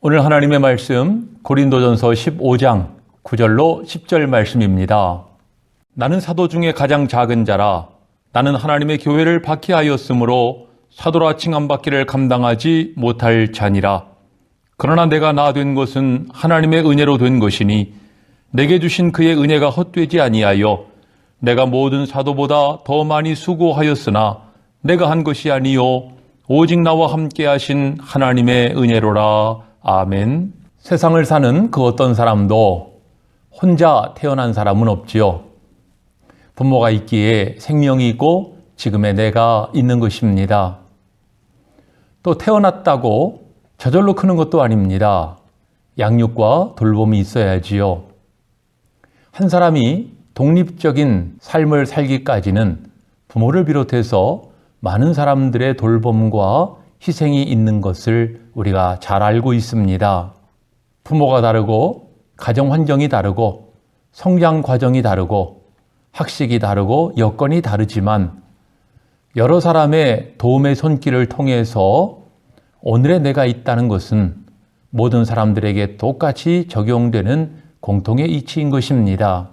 오늘 하나님의 말씀 고린도전서 15장 9절로 10절 말씀입니다. 나는 사도 중에 가장 작은 자라. 나는 하나님의 교회를 박해하였으므로 사도라 칭함받기를 감당하지 못할 자니라. 그러나 내가 나 된 것은 하나님의 은혜로 된 것이니 내게 주신 그의 은혜가 헛되지 아니하여 내가 모든 사도보다 더 많이 수고하였으나 내가 한 것이 아니요 오직 나와 함께 하신 하나님의 은혜로라. 아멘. 세상을 사는 그 어떤 사람도 혼자 태어난 사람은 없지요. 부모가 있기에 생명이 있고 지금의 내가 있는 것입니다. 또 태어났다고 저절로 크는 것도 아닙니다. 양육과 돌봄이 있어야지요. 한 사람이 독립적인 삶을 살기까지는 부모를 비롯해서 많은 사람들의 돌봄과 희생이 있는 것을 우리가 잘 알고 있습니다. 부모가 다르고 가정 환경이 다르고 성장 과정이 다르고 학식이 다르고 여건이 다르지만 여러 사람의 도움의 손길을 통해서 오늘의 내가 있다는 것은 모든 사람들에게 똑같이 적용되는 공통의 이치인 것입니다.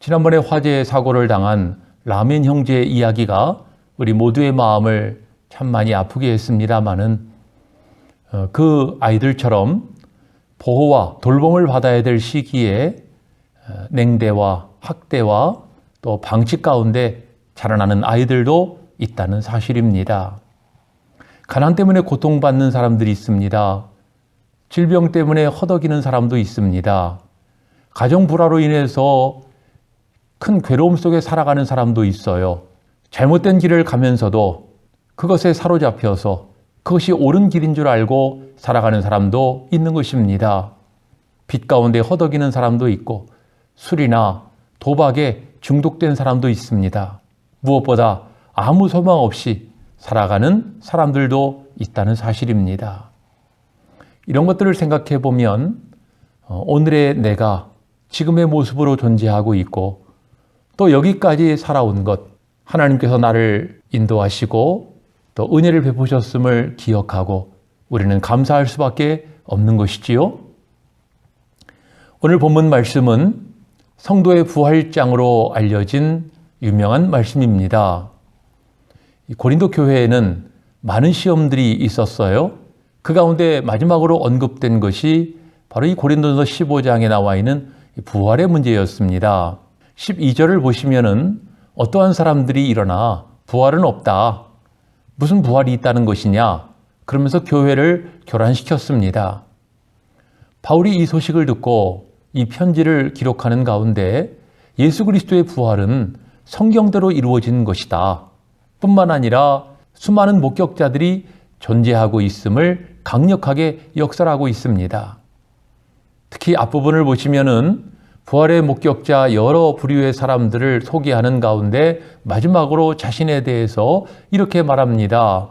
지난번에 화재의 사고를 당한 라멘 형제의 이야기가 우리 모두의 마음을 참 많이 아프게 했습니다마는 그 아이들처럼 보호와 돌봄을 받아야 될 시기에 냉대와 학대와 또 방치 가운데 자라나는 아이들도 있다는 사실입니다. 가난 때문에 고통받는 사람들이 있습니다. 질병 때문에 허덕이는 사람도 있습니다. 가정 불화로 인해서 큰 괴로움 속에 살아가는 사람도 있어요. 잘못된 길을 가면서도 그것에 사로잡혀서 그것이 옳은 길인 줄 알고 살아가는 사람도 있는 것입니다. 빛 가운데 허덕이는 사람도 있고 술이나 도박에 중독된 사람도 있습니다. 무엇보다 아무 소망 없이 살아가는 사람들도 있다는 사실입니다. 이런 것들을 생각해 보면 오늘의 내가 지금의 모습으로 존재하고 있고 또 여기까지 살아온 것, 하나님께서 나를 인도하시고 또 은혜를 베푸셨음을 기억하고 우리는 감사할 수밖에 없는 것이지요. 오늘 본문 말씀은 성도의 부활장으로 알려진 유명한 말씀입니다. 고린도 교회에는 많은 시험들이 있었어요. 그 가운데 마지막으로 언급된 것이 바로 이 고린도전서 15장에 나와 있는 부활의 문제였습니다. 12절을 보시면은 어떠한 사람들이 일어나 부활은 없다. 무슨 부활이 있다는 것이냐? 그러면서 교회를 교란시켰습니다. 바울이 이 소식을 듣고 이 편지를 기록하는 가운데 예수 그리스도의 부활은 성경대로 이루어진 것이다. 뿐만 아니라 수많은 목격자들이 존재하고 있음을 강력하게 역설하고 있습니다. 특히 앞부분을 보시면은 부활의 목격자 여러 부류의 사람들을 소개하는 가운데 마지막으로 자신에 대해서 이렇게 말합니다.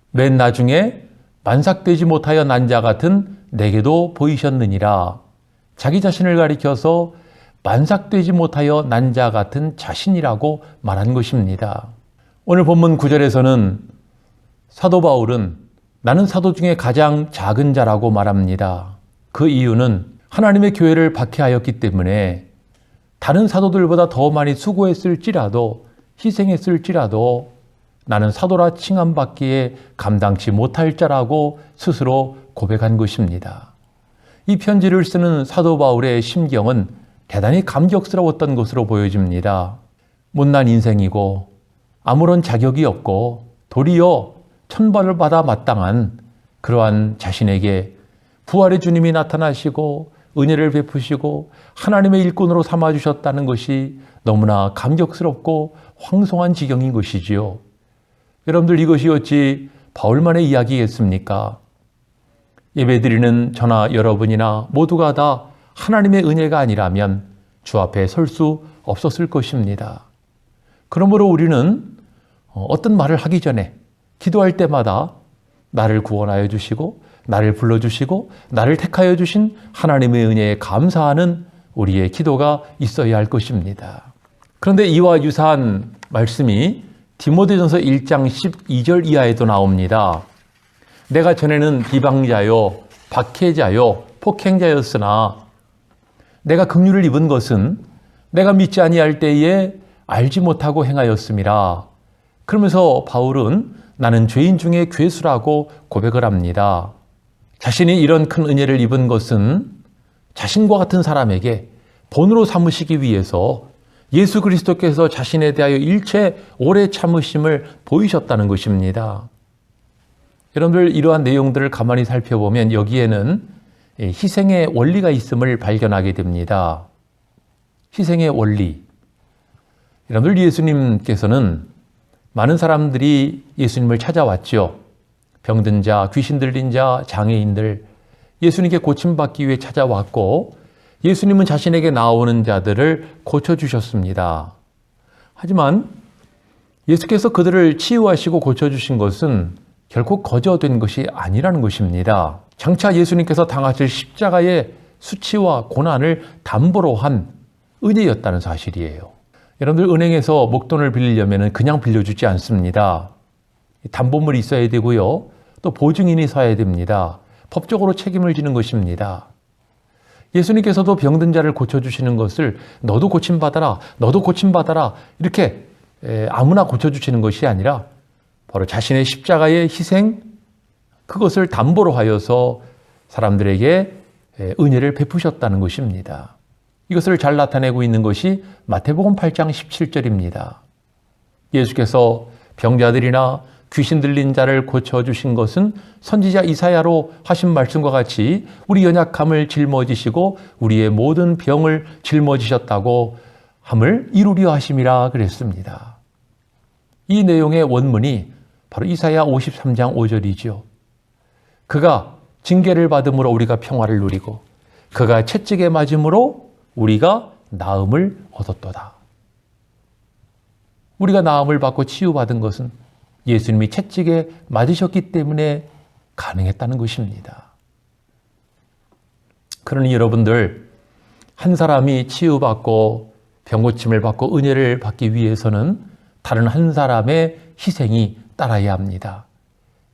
맨 나중에 만삭되지 못하여 난 자 같은 내게도 보이셨느니라. 자기 자신을 가리켜서 만삭되지 못하여 난 자 같은 자신이라고 말한 것입니다. 오늘 본문 9절에서는 사도 바울은 나는 사도 중에 가장 작은 자라고 말합니다. 그 이유는 하나님의 교회를 박해하였기 때문에 다른 사도들보다 더 많이 수고했을지라도 희생했을지라도 나는 사도라 칭함받기에 감당치 못할 자라고 스스로 고백한 것입니다. 이 편지를 쓰는 사도 바울의 심경은 대단히 감격스러웠던 것으로 보여집니다. 못난 인생이고 아무런 자격이 없고 도리어 천벌을 받아 마땅한 그러한 자신에게 부활의 주님이 나타나시고 은혜를 베푸시고 하나님의 일꾼으로 삼아주셨다는 것이 너무나 감격스럽고 황송한 지경인 것이지요. 여러분들 이것이 어찌 바울만의 이야기겠습니까? 예배드리는 저나 여러분이나 모두가 다 하나님의 은혜가 아니라면 주 앞에 설 수 없었을 것입니다. 그러므로 우리는 어떤 말을 하기 전에 기도할 때마다 나를 구원하여 주시고 나를 불러주시고 나를 택하여 주신 하나님의 은혜에 감사하는 우리의 기도가 있어야 할 것입니다. 그런데 이와 유사한 말씀이 디모데전서 1장 12절 이하에도 나옵니다. 내가 전에는 비방자요 박해자요 폭행자였으나 내가 긍휼을 입은 것은 내가 믿지 아니할 때에 알지 못하고 행하였음이라. 그러면서 바울은 나는 죄인 중에 괴수라고 고백을 합니다. 자신이 이런 큰 은혜를 입은 것은 자신과 같은 사람에게 본으로 삼으시기 위해서 예수 그리스도께서 자신에 대하여 일체 오래 참으심을 보이셨다는 것입니다. 여러분들 이러한 내용들을 가만히 살펴보면 여기에는 희생의 원리가 있음을 발견하게 됩니다. 희생의 원리. 여러분들 예수님께서는 많은 사람들이 예수님을 찾아왔죠. 병든 자, 귀신 들린 자, 장애인들 예수님께 고침받기 위해 찾아왔고 예수님은 자신에게 나오는 자들을 고쳐주셨습니다. 하지만 예수께서 그들을 치유하시고 고쳐주신 것은 결코 거저된 것이 아니라는 것입니다. 장차 예수님께서 당하실 십자가의 수치와 고난을 담보로 한 은혜였다는 사실이에요. 여러분들 은행에서 목돈을 빌리려면 그냥 빌려주지 않습니다. 담보물이 있어야 되고요. 또 보증인이 서야 됩니다. 법적으로 책임을 지는 것입니다. 예수님께서도 병든 자를 고쳐주시는 것을 너도 고침받아라, 너도 고침받아라 이렇게 아무나 고쳐주시는 것이 아니라 바로 자신의 십자가의 희생 그것을 담보로 하여서 사람들에게 은혜를 베푸셨다는 것입니다. 이것을 잘 나타내고 있는 것이 마태복음 8장 17절입니다. 예수께서 병자들이나 귀신 들린 자를 고쳐주신 것은 선지자 이사야로 하신 말씀과 같이 우리 연약함을 짊어지시고 우리의 모든 병을 짊어지셨다고 함을 이루려 하심이라 그랬습니다. 이 내용의 원문이 바로 이사야 53장 5절이죠. 그가 징계를 받음으로 우리가 평화를 누리고 그가 채찍에 맞음으로 우리가 나음을 얻었도다. 우리가 나음을 받고 치유받은 것은 예수님이 채찍에 맞으셨기 때문에 가능했다는 것입니다. 그러니 여러분들 한 사람이 치유받고 병고침을 받고 은혜를 받기 위해서는 다른 한 사람의 희생이 따라야 합니다.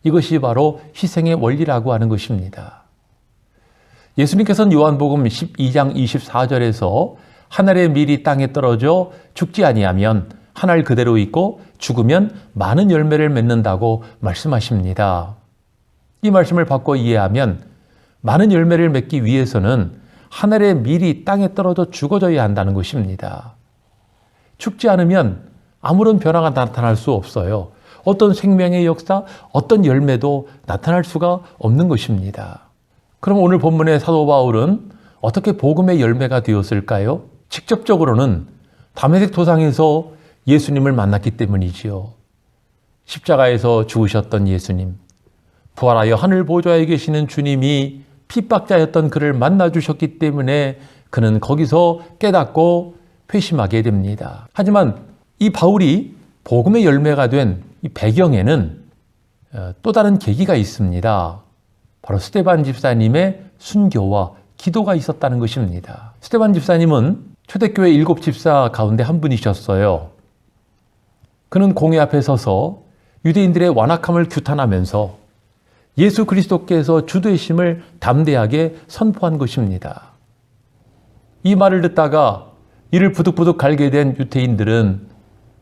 이것이 바로 희생의 원리라고 하는 것입니다. 예수님께서는 요한복음 12장 24절에서 한 알의 밀이 땅에 떨어져 죽지 아니하면 한 알 그대로 있고 죽으면 많은 열매를 맺는다고 말씀하십니다. 이 말씀을 바꿔 이해하면 많은 열매를 맺기 위해서는 한 알의 밀이 땅에 떨어져 죽어져야 한다는 것입니다. 죽지 않으면 아무런 변화가 나타날 수 없어요. 어떤 생명의 역사, 어떤 열매도 나타날 수가 없는 것입니다. 그럼 오늘 본문의 사도 바울은 어떻게 복음의 열매가 되었을까요? 직접적으로는 다메섹 도상에서 예수님을 만났기 때문이지요. 십자가에서 죽으셨던 예수님, 부활하여 하늘 보좌에 계시는 주님이 핍박자였던 그를 만나주셨기 때문에 그는 거기서 깨닫고 회심하게 됩니다. 하지만 이 바울이 복음의 열매가 된 이 배경에는 또 다른 계기가 있습니다. 바로 스데반 집사님의 순교와 기도가 있었다는 것입니다. 스데반 집사님은 초대교회 7집사 가운데 한 분이셨어요. 그는 공회 앞에 서서 유대인들의 완악함을 규탄하면서 예수 그리스도께서 주 되심을 담대하게 선포한 것입니다. 이 말을 듣다가 이를 부득부득 갈게 된 유대인들은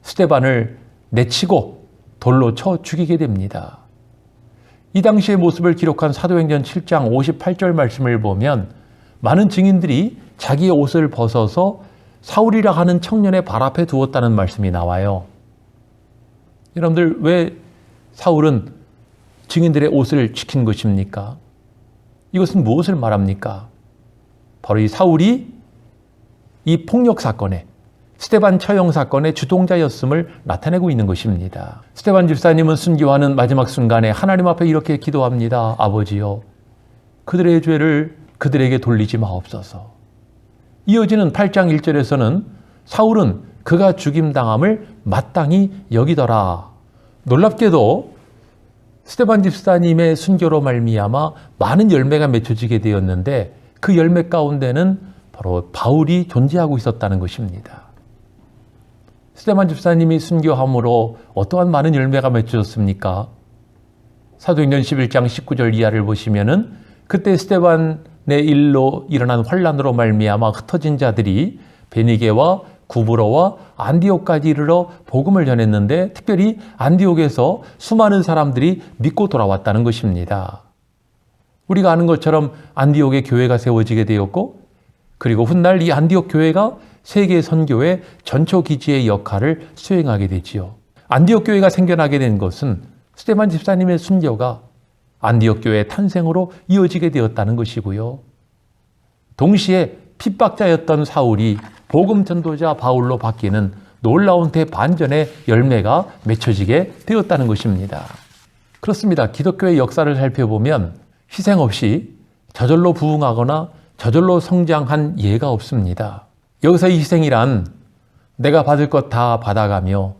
스데반을 내치고 돌로 쳐 죽이게 됩니다. 이 당시의 모습을 기록한 사도행전 7장 58절 말씀을 보면 많은 증인들이 자기의 옷을 벗어서 사울이라 하는 청년의 발 앞에 두었다는 말씀이 나와요. 여러분들 왜 사울은 증인들의 옷을 지킨 것입니까? 이것은 무엇을 말합니까? 바로 이 사울이 이 폭력 사건에 스데반 처형 사건의 주동자였음을 나타내고 있는 것입니다. 스데반 집사님은 순교하는 마지막 순간에 하나님 앞에 이렇게 기도합니다. 아버지여, 그들의 죄를 그들에게 돌리지 마옵소서. 이어지는 8장 1절에서는 사울은 그가 죽임당함을 마땅히 여기더라. 놀랍게도 스데반 집사님의 순교로 말미암아 많은 열매가 맺혀지게 되었는데 그 열매 가운데는 바로 바울이 존재하고 있었다는 것입니다. 스데반 집사님이 순교함으로 어떠한 많은 열매가 맺혀졌습니까? 사도행전 11장 19절 이하를 보시면은 그때 스데반의 일로 일어난 환란으로 말미암아 흩어진 자들이 베니게와 구브로와 안디옥까지 이르러 복음을 전했는데 특별히 안디옥에서 수많은 사람들이 믿고 돌아왔다는 것입니다. 우리가 아는 것처럼 안디옥에 교회가 세워지게 되었고 그리고 훗날 이 안디옥 교회가 세계 선교의 전초 기지의 역할을 수행하게 되지요. 안디옥 교회가 생겨나게 된 것은 스데반 집사님의 순교가 안디옥 교회의 탄생으로 이어지게 되었다는 것이고요. 동시에 핍박자였던 사울이 복음 전도자 바울로 바뀌는 놀라운 대반전의 열매가 맺혀지게 되었다는 것입니다. 그렇습니다. 기독교의 역사를 살펴보면 희생 없이 저절로 부흥하거나 저절로 성장한 예가 없습니다. 여기서 이 희생이란 내가 받을 것 다 받아가며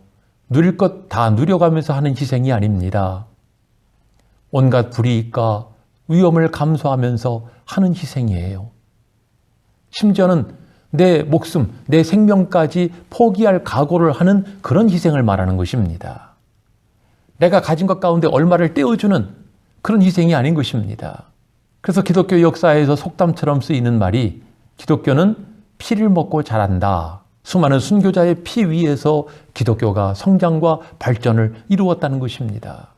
누릴 것 다 누려가면서 하는 희생이 아닙니다. 온갖 불이익과 위험을 감수하면서 하는 희생이에요. 심지어는 내 목숨, 내 생명까지 포기할 각오를 하는 그런 희생을 말하는 것입니다. 내가 가진 것 가운데 얼마를 떼어주는 그런 희생이 아닌 것입니다. 그래서 기독교 역사에서 속담처럼 쓰이는 말이 기독교는 피를 먹고 자란다. 수많은 순교자의 피 위에서 기독교가 성장과 발전을 이루었다는 것입니다.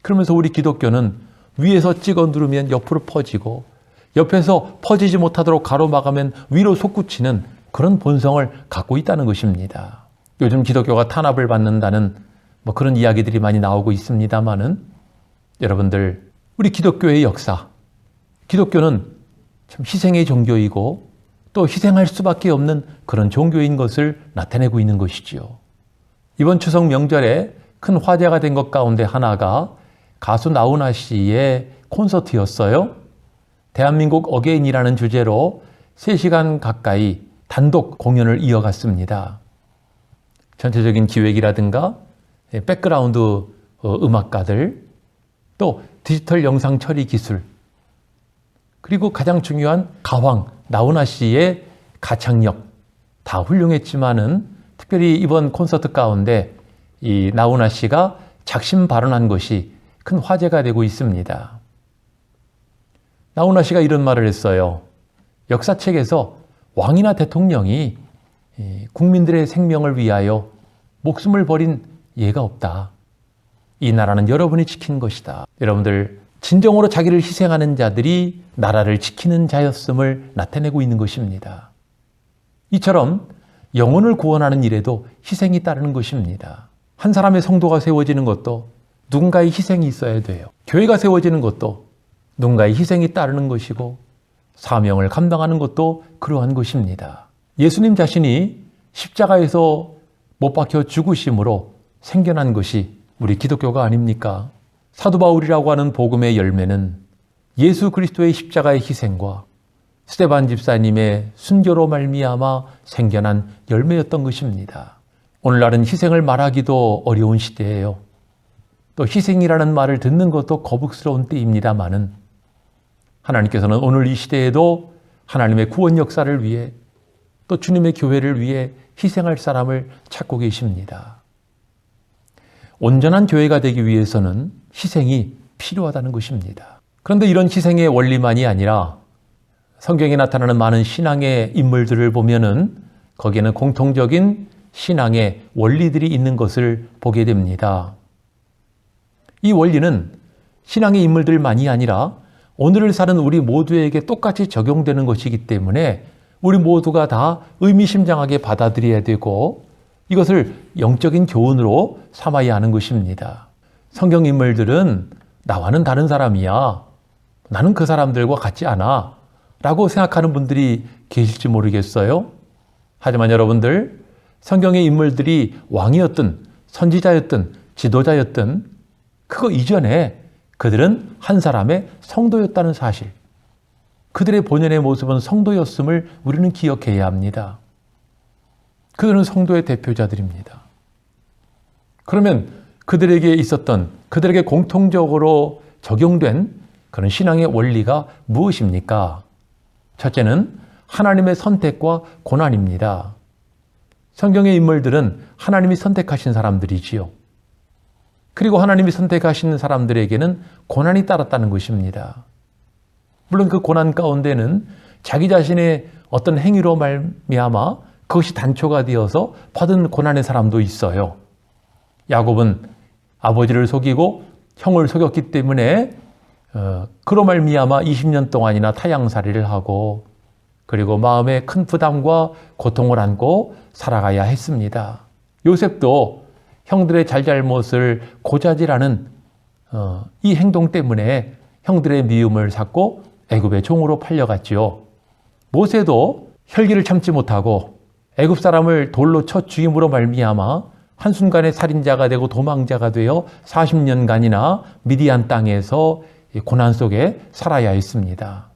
그러면서 우리 기독교는 위에서 찍어 누르면 옆으로 퍼지고 옆에서 퍼지지 못하도록 가로막으면 위로 솟구치는 그런 본성을 갖고 있다는 것입니다. 요즘 기독교가 탄압을 받는다는 그런 이야기들이 많이 나오고 있습니다만은 여러분들 우리 기독교의 역사, 기독교는 참 희생의 종교이고 또 희생할 수밖에 없는 그런 종교인 것을 나타내고 있는 것이지요. 이번 추석 명절에 큰 화제가 된 것 가운데 하나가 가수 나훈아 씨의 콘서트였어요. 대한민국 어게인이라는 주제로 3시간 가까이 단독 공연을 이어갔습니다. 전체적인 기획이라든가 백그라운드 음악가들, 또 디지털 영상 처리 기술, 그리고 가장 중요한 가왕 나훈아 씨의 가창력 다 훌륭했지만은 특별히 이번 콘서트 가운데 이 나훈아 씨가 작심 발언한 것이 큰 화제가 되고 있습니다. 나훈아 씨가 이런 말을 했어요. 역사책에서 왕이나 대통령이 국민들의 생명을 위하여 목숨을 버린 예가 없다. 이 나라는 여러분이 지킨 것이다. 여러분들 진정으로 자기를 희생하는 자들이 나라를 지키는 자였음을 나타내고 있는 것입니다. 이처럼 영혼을 구원하는 일에도 희생이 따르는 것입니다. 한 사람의 성도가 세워지는 것도 누군가의 희생이 있어야 돼요. 교회가 세워지는 것도 누군가의 희생이 따르는 것이고 사명을 감당하는 것도 그러한 것입니다. 예수님 자신이 십자가에서 못 박혀 죽으심으로 생겨난 것이 우리 기독교가 아닙니까? 사도 바울이라고 하는 복음의 열매는 예수 그리스도의 십자가의 희생과 스데반 집사님의 순교로 말미암아 생겨난 열매였던 것입니다. 오늘날은 희생을 말하기도 어려운 시대예요. 또 희생이라는 말을 듣는 것도 거북스러운 때입니다마는 하나님께서는 오늘 이 시대에도 하나님의 구원 역사를 위해 또 주님의 교회를 위해 희생할 사람을 찾고 계십니다. 온전한 교회가 되기 위해서는 희생이 필요하다는 것입니다. 그런데 이런 희생의 원리만이 아니라 성경에 나타나는 많은 신앙의 인물들을 보면은 거기에는 공통적인 신앙의 원리들이 있는 것을 보게 됩니다. 이 원리는 신앙의 인물들만이 아니라 오늘을 사는 우리 모두에게 똑같이 적용되는 것이기 때문에 우리 모두가 다 의미심장하게 받아들여야 되고 이것을 영적인 교훈으로 삼아야 하는 것입니다. 성경 인물들은 나와는 다른 사람이야. 나는 그 사람들과 같지 않아. 라고 생각하는 분들이 계실지 모르겠어요. 하지만 여러분들, 성경의 인물들이 왕이었든 선지자였든 지도자였든 그거 이전에 그들은 한 사람의 성도였다는 사실, 그들의 본연의 모습은 성도였음을 우리는 기억해야 합니다. 그들은 성도의 대표자들입니다. 그러면 그들에게 있었던, 그들에게 공통적으로 적용된 그런 신앙의 원리가 무엇입니까? 첫째는 하나님의 선택과 고난입니다. 성경의 인물들은 하나님이 선택하신 사람들이지요. 그리고 하나님이 선택하신 사람들에게는 고난이 따랐다는 것입니다. 물론 그 고난 가운데는 자기 자신의 어떤 행위로 말미암아 그것이 단초가 되어서 받은 고난의 사람도 있어요. 야곱은 아버지를 속이고 형을 속였기 때문에 그로 말미암아 20년 동안이나 타향살이를 하고 그리고 마음에 큰 부담과 고통을 안고 살아가야 했습니다. 요셉도 형들의 잘잘못을 고자질하는 이 행동 때문에 형들의 미움을 샀고 애굽의 종으로 팔려갔지요. 모세도 혈기를 참지 못하고 애굽 사람을 돌로 쳐 죽임으로 말미암아 한순간에 살인자가 되고 도망자가 되어 40년간이나 미디안 땅에서 고난 속에 살아야 했습니다.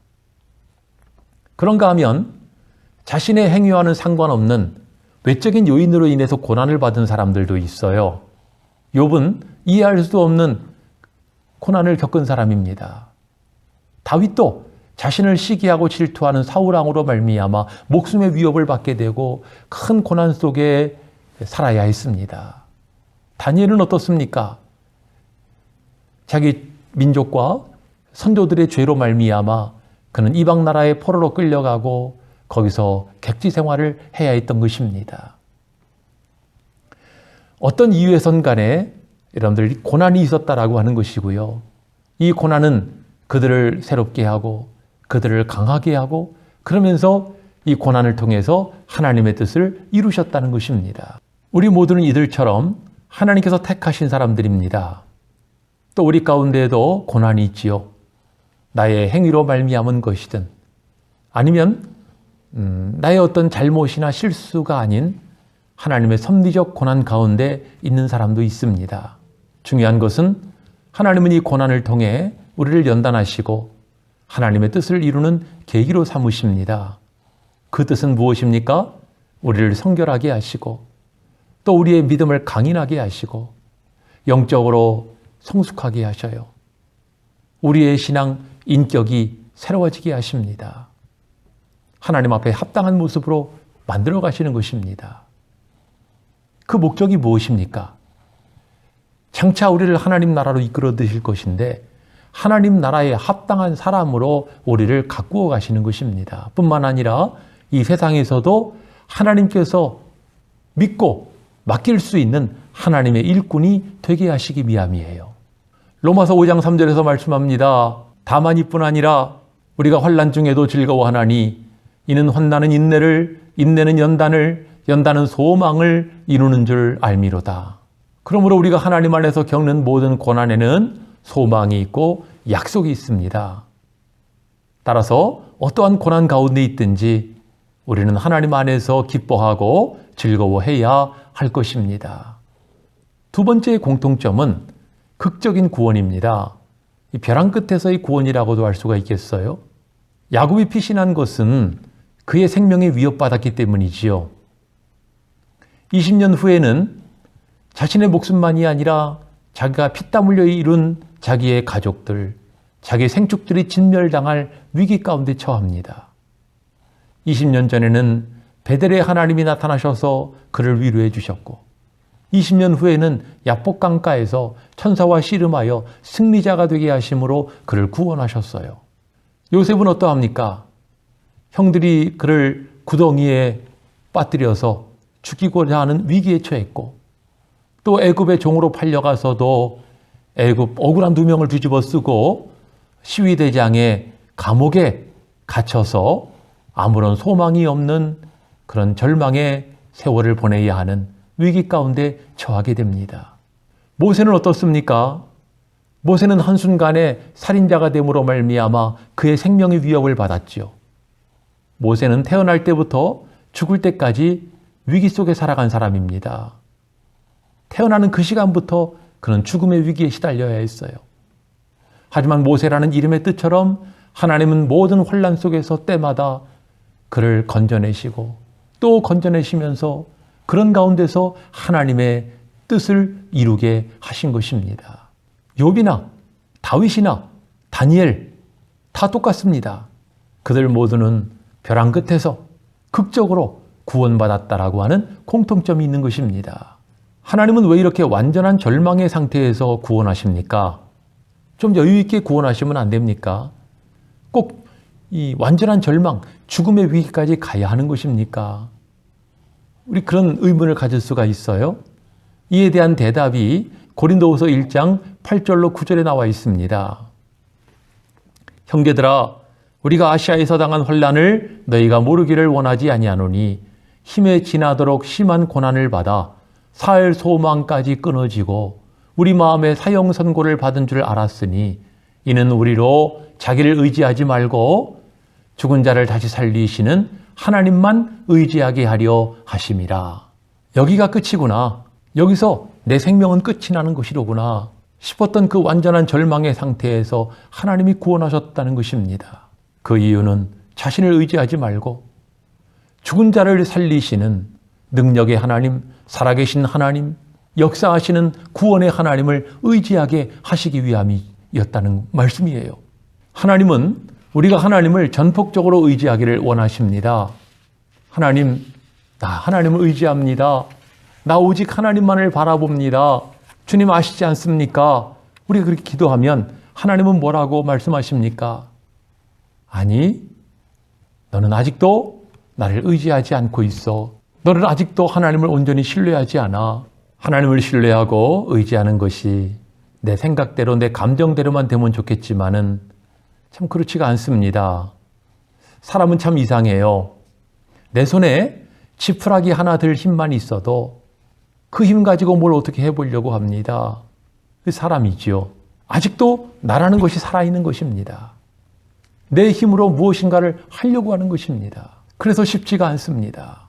그런가 하면 자신의 행위와는 상관없는 외적인 요인으로 인해서 고난을 받은 사람들도 있어요. 욥은 이해할 수 없는 고난을 겪은 사람입니다. 다윗도 자신을 시기하고 질투하는 사울왕으로 말미암아 목숨의 위협을 받게 되고 큰 고난 속에 살아야 했습니다. 다니엘은 어떻습니까? 자기 민족과 선조들의 죄로 말미암아 그는 이방 나라의 포로로 끌려가고 거기서 객지 생활을 해야 했던 것입니다. 어떤 이유에선 간에 여러분들 고난이 있었다라고 하는 것이고요. 이 고난은 그들을 새롭게 하고 그들을 강하게 하고 그러면서 이 고난을 통해서 하나님의 뜻을 이루셨다는 것입니다. 우리 모두는 이들처럼 하나님께서 택하신 사람들입니다. 또 우리 가운데에도 고난이 있지요. 나의 행위로 말미암은 것이든 아니면 나의 어떤 잘못이나 실수가 아닌 하나님의 섭리적 고난 가운데 있는 사람도 있습니다. 중요한 것은 하나님은 이 고난을 통해 우리를 연단하시고 하나님의 뜻을 이루는 계기로 삼으십니다. 그 뜻은 무엇입니까? 우리를 성결하게 하시고 또 우리의 믿음을 강인하게 하시고 영적으로 성숙하게 하셔요. 우리의 신앙 인격이 새로워지게 하십니다. 하나님 앞에 합당한 모습으로 만들어 가시는 것입니다. 그 목적이 무엇입니까? 장차 우리를 하나님 나라로 이끌어 드실 것인데 하나님 나라에 합당한 사람으로 우리를 가꾸어 가시는 것입니다. 뿐만 아니라 이 세상에서도 하나님께서 믿고 맡길 수 있는 하나님의 일꾼이 되게 하시기 위함이에요. 로마서 5장 3절에서 말씀합니다. 다만 이뿐 아니라 우리가 환난 중에도 즐거워하나니 이는 환난은 인내를, 인내는 연단을, 연단은 소망을 이루는 줄 알미로다. 그러므로 우리가 하나님 안에서 겪는 모든 고난에는 소망이 있고 약속이 있습니다. 따라서 어떠한 고난 가운데 있든지 우리는 하나님 안에서 기뻐하고 즐거워해야 할 것입니다. 두 번째의 공통점은 극적인 구원입니다. 이 벼랑 끝에서의 구원이라고도 할 수가 있겠어요? 야곱이 피신한 것은 그의 생명에 위협받았기 때문이지요. 20년 후에는 자신의 목숨만이 아니라 자기가 피땀 흘려 이룬 자기의 가족들, 자기의 생축들이 진멸당할 위기 가운데 처합니다. 20년 전에는 베델의 하나님이 나타나셔서 그를 위로해 주셨고 20년 후에는 야복 강가에서 천사와 씨름하여 승리자가 되게 하심으로 그를 구원하셨어요. 요셉은 어떠합니까? 형들이 그를 구덩이에 빠뜨려서 죽이고자 하는 위기에 처했고 또 애굽의 종으로 팔려가서도 애굽 억울한 2명을 뒤집어 쓰고 시위대장의 감옥에 갇혀서 아무런 소망이 없는 그런 절망의 세월을 보내야 하는 위기 가운데 처하게 됩니다. 모세는 어떻습니까? 모세는 한순간에 살인자가 됨으로 말미암아 그의 생명의 위협을 받았지요. 모세는 태어날 때부터 죽을 때까지 위기 속에 살아간 사람입니다. 태어나는 그 시간부터 그는 죽음의 위기에 시달려야 했어요. 하지만 모세라는 이름의 뜻처럼 하나님은 모든 혼란 속에서 때마다 그를 건져내시고 또 건져내시면서 그런 가운데서 하나님의 뜻을 이루게 하신 것입니다. 욥이나 다윗이나 다니엘 다 똑같습니다. 그들 모두는 벼랑 끝에서 극적으로 구원받았다라고 하는 공통점이 있는 것입니다. 하나님은 왜 이렇게 완전한 절망의 상태에서 구원하십니까? 좀 여유 있게 구원하시면 안 됩니까? 꼭 이 완전한 절망, 죽음의 위기까지 가야 하는 것입니까? 우리 그런 의문을 가질 수가 있어요. 이에 대한 대답이 고린도후서 1장 8절로 9절에 나와 있습니다. 형제들아, 우리가 아시아에서 당한 환난을 너희가 모르기를 원하지 아니하노니 힘에 지나도록 심한 고난을 받아 살 소망까지 끊어지고 우리 마음에 사형 선고를 받은 줄 알았으니 이는 우리로 자기를 의지하지 말고 죽은 자를 다시 살리시는 하나님만 의지하게 하려 하심이라. 여기가 끝이구나. 여기서 내 생명은 끝이 나는 것이로구나 싶었던 그 완전한 절망의 상태에서 하나님이 구원하셨다는 것입니다. 그 이유는 자신을 의지하지 말고 죽은 자를 살리시는 능력의 하나님, 살아계신 하나님, 역사하시는 구원의 하나님을 의지하게 하시기 위함이었다는 말씀이에요. 하나님은 우리가 하나님을 전폭적으로 의지하기를 원하십니다. 하나님, 나 하나님을 의지합니다. 나 오직 하나님만을 바라봅니다. 주님 아시지 않습니까? 우리가 그렇게 기도하면 하나님은 뭐라고 말씀하십니까? 아니, 너는 아직도 나를 의지하지 않고 있어. 너는 아직도 하나님을 온전히 신뢰하지 않아. 하나님을 신뢰하고 의지하는 것이 내 생각대로 내 감정대로만 되면 좋겠지만은 참 그렇지가 않습니다. 사람은 참 이상해요. 내 손에 지푸라기 하나 들 힘만 있어도 그 힘 가지고 뭘 어떻게 해보려고 합니다. 그 사람이지요. 아직도 나라는 것이 살아있는 것입니다. 내 힘으로 무엇인가를 하려고 하는 것입니다. 그래서 쉽지가 않습니다.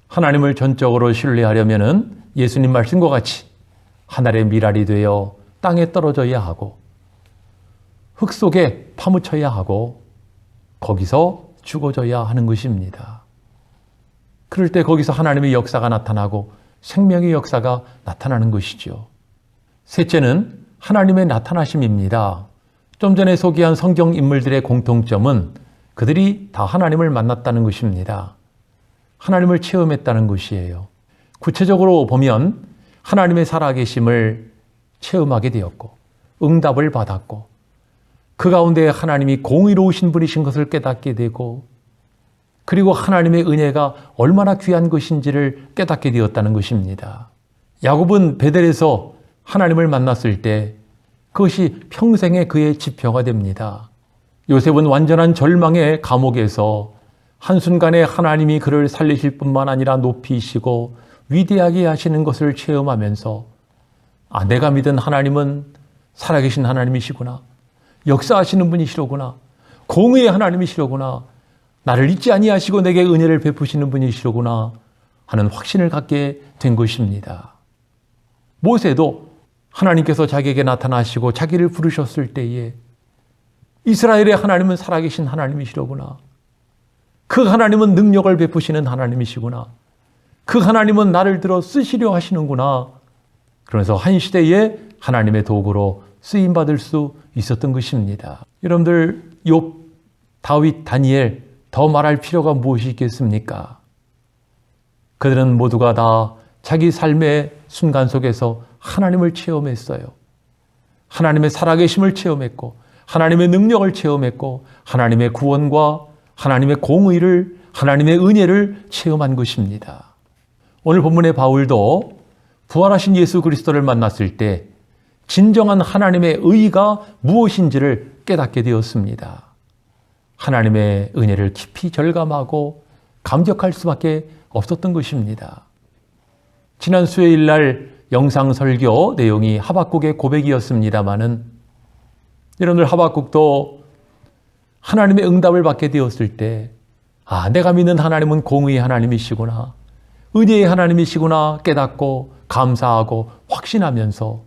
하나님을 전적으로 신뢰하려면은 예수님 말씀과 같이 하늘의 미랄이 되어 땅에 떨어져야 하고 흙 속에 파묻혀야 하고 거기서 죽어져야 하는 것입니다. 그럴 때 거기서 하나님의 역사가 나타나고 생명의 역사가 나타나는 것이죠. 셋째는 하나님의 나타나심입니다. 좀 전에 소개한 성경 인물들의 공통점은 그들이 다 하나님을 만났다는 것입니다. 하나님을 체험했다는 것이에요. 구체적으로 보면 하나님의 살아계심을 체험하게 되었고 응답을 받았고 그 가운데 하나님이 공의로우신 분이신 것을 깨닫게 되고 그리고 하나님의 은혜가 얼마나 귀한 것인지를 깨닫게 되었다는 것입니다. 야곱은 베델에서 하나님을 만났을 때 그것이 평생의 그의 지표가 됩니다. 요셉은 완전한 절망의 감옥에서 한순간에 하나님이 그를 살리실 뿐만 아니라 높이시고 위대하게 하시는 것을 체험하면서 내가 믿은 하나님은 살아계신 하나님이시구나. 역사하시는 분이시로구나. 공의의 하나님이시로구나. 나를 잊지 아니하시고 내게 은혜를 베푸시는 분이시로구나 하는 확신을 갖게 된 것입니다. 모세도 하나님께서 자기에게 나타나시고 자기를 부르셨을 때에 이스라엘의 하나님은 살아계신 하나님이시로구나. 그 하나님은 능력을 베푸시는 하나님이시구나. 그 하나님은 나를 들어 쓰시려 하시는구나. 그러면서 한 시대에 하나님의 도구로 쓰임받을 수 있었던 것입니다. 여러분들 욥, 다윗, 다니엘 더 말할 필요가 무엇이 있겠습니까? 그들은 모두가 다 자기 삶의 순간 속에서 하나님을 체험했어요. 하나님의 살아계심을 체험했고 하나님의 능력을 체험했고 하나님의 구원과 하나님의 공의를 하나님의 은혜를 체험한 것입니다. 오늘 본문의 바울도 부활하신 예수 그리스도를 만났을 때 진정한 하나님의 의의가 무엇인지를 깨닫게 되었습니다. 하나님의 은혜를 깊이 절감하고 감격할 수밖에 없었던 것입니다. 지난 수요일 날 영상 설교 내용이 하박국의 고백이었습니다마는 여러분들 하박국도 하나님의 응답을 받게 되었을 때 내가 믿는 하나님은 공의의 하나님이시구나. 은혜의 하나님이시구나 깨닫고 감사하고 확신하면서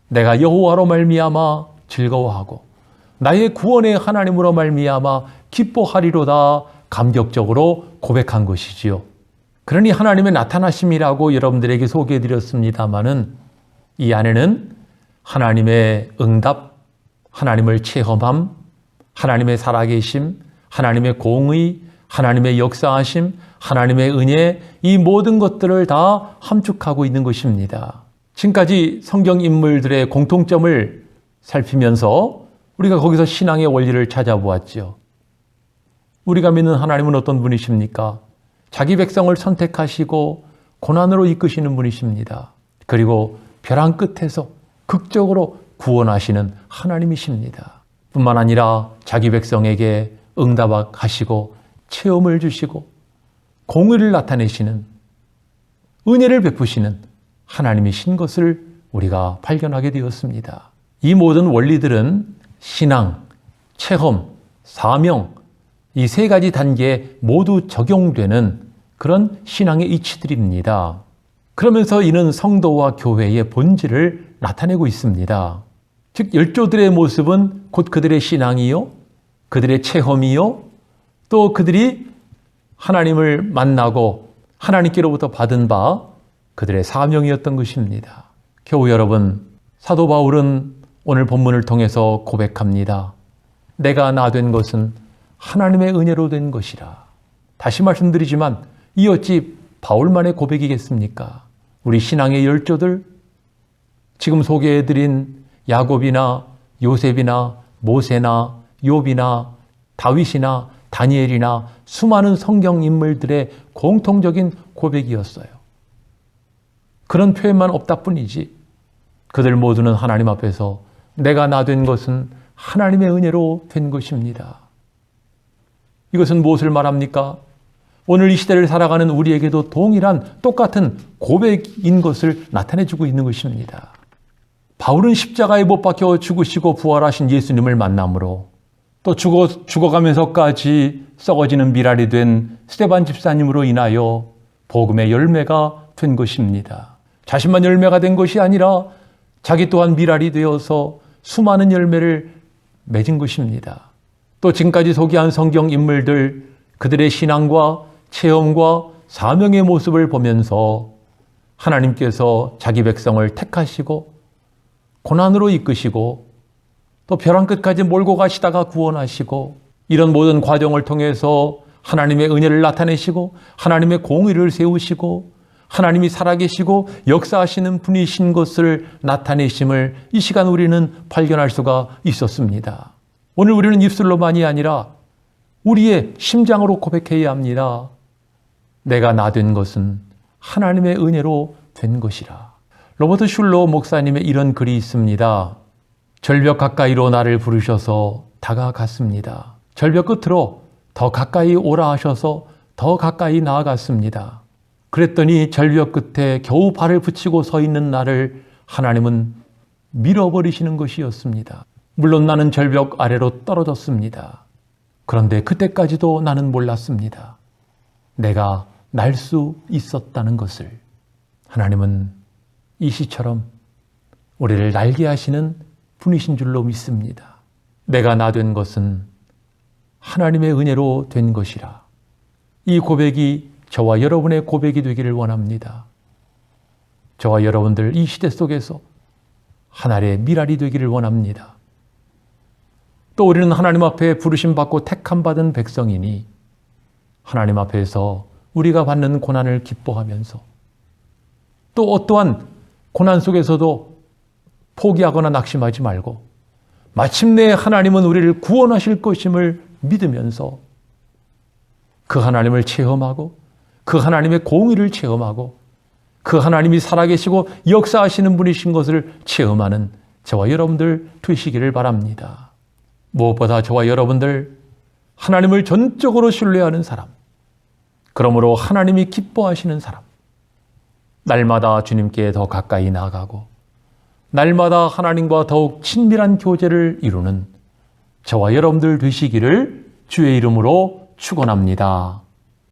내가 여호와로 말미암아 즐거워하고 나의 구원의 하나님으로 말미암아 기뻐하리로다 감격적으로 고백한 것이지요. 그러니 하나님의 나타나심이라고 여러분들에게 소개해드렸습니다마는 이 안에는 하나님의 응답, 하나님을 체험함, 하나님의 살아계심, 하나님의 공의, 하나님의 역사하심, 하나님의 은혜 이 모든 것들을 다 함축하고 있는 것입니다. 지금까지 성경 인물들의 공통점을 살피면서 우리가 거기서 신앙의 원리를 찾아보았죠. 우리가 믿는 하나님은 어떤 분이십니까? 자기 백성을 선택하시고 고난으로 이끄시는 분이십니다. 그리고 벼랑 끝에서 극적으로 구원하시는 하나님이십니다. 뿐만 아니라 자기 백성에게 응답하시고 체험을 주시고 공의를 나타내시는, 은혜를 베푸시는 하나님이신 것을 우리가 발견하게 되었습니다. 이 모든 원리들은 신앙, 체험, 사명, 이 세 가지 단계에 모두 적용되는 그런 신앙의 이치들입니다. 그러면서 이는 성도와 교회의 본질을 나타내고 있습니다. 즉 열조들의 모습은 곧 그들의 신앙이요, 그들의 체험이요, 또 그들이 하나님을 만나고 하나님께로부터 받은 바 그들의 사명이었던 것입니다. 교우 여러분, 사도 바울은 오늘 본문을 통해서 고백합니다. 내가 나 된 것은 하나님의 은혜로 된 것이라. 다시 말씀드리지만 이 어찌 바울만의 고백이겠습니까? 우리 신앙의 열조들, 지금 소개해드린 야곱이나 요셉이나 모세나 욥이나 다윗이나 다니엘이나 수많은 성경 인물들의 공통적인 고백이었어요. 그런 표현만 없다 뿐이지 그들 모두는 하나님 앞에서 내가 나 된 것은 하나님의 은혜로 된 것입니다. 이것은 무엇을 말합니까? 오늘 이 시대를 살아가는 우리에게도 동일한 똑같은 고백인 것을 나타내주고 있는 것입니다. 바울은 십자가에 못 박혀 죽으시고 부활하신 예수님을 만남으로 또 죽어가면서까지 썩어지는 미랄이 된 스데반 집사님으로 인하여 복음의 열매가 된 것입니다. 자신만 열매가 된 것이 아니라 자기 또한 미랄이 되어서 수많은 열매를 맺은 것입니다. 또 지금까지 소개한 성경 인물들, 그들의 신앙과 체험과 사명의 모습을 보면서 하나님께서 자기 백성을 택하시고 고난으로 이끄시고 또 벼랑 끝까지 몰고 가시다가 구원하시고 이런 모든 과정을 통해서 하나님의 은혜를 나타내시고 하나님의 공의를 세우시고 하나님이 살아계시고 역사하시는 분이신 것을 나타내심을 이 시간 우리는 발견할 수가 있었습니다. 오늘 우리는 입술로만이 아니라 우리의 심장으로 고백해야 합니다. 내가 나 된 것은 하나님의 은혜로 된 것이라. 로버트 슐러 목사님의 이런 글이 있습니다. 절벽 가까이로 나를 부르셔서 다가갔습니다. 절벽 끝으로 더 가까이 오라 하셔서 더 가까이 나아갔습니다. 그랬더니 절벽 끝에 겨우 발을 붙이고 서 있는 나를 하나님은 밀어버리시는 것이었습니다. 물론 나는 절벽 아래로 떨어졌습니다. 그런데 그때까지도 나는 몰랐습니다. 내가 날 수 있었다는 것을. 하나님은 이 시처럼 우리를 날게 하시는 분이신 줄로 믿습니다. 내가 나 된 것은 하나님의 은혜로 된 것이라. 이 고백이 저와 여러분의 고백이 되기를 원합니다. 저와 여러분들 이 시대 속에서 하나님의 미랄이 되기를 원합니다. 또 우리는 하나님 앞에 부르심 받고 택함 받은 백성이니 하나님 앞에서 우리가 받는 고난을 기뻐하면서 또 어떠한 고난 속에서도 포기하거나 낙심하지 말고 마침내 하나님은 우리를 구원하실 것임을 믿으면서 그 하나님을 체험하고 그 하나님의 공의를 체험하고 그 하나님이 살아계시고 역사하시는 분이신 것을 체험하는 저와 여러분들 되시기를 바랍니다. 무엇보다 저와 여러분들 하나님을 전적으로 신뢰하는 사람, 그러므로 하나님이 기뻐하시는 사람, 날마다 주님께 더 가까이 나아가고 날마다 하나님과 더욱 친밀한 교제를 이루는 저와 여러분들 되시기를 주의 이름으로 축원합니다.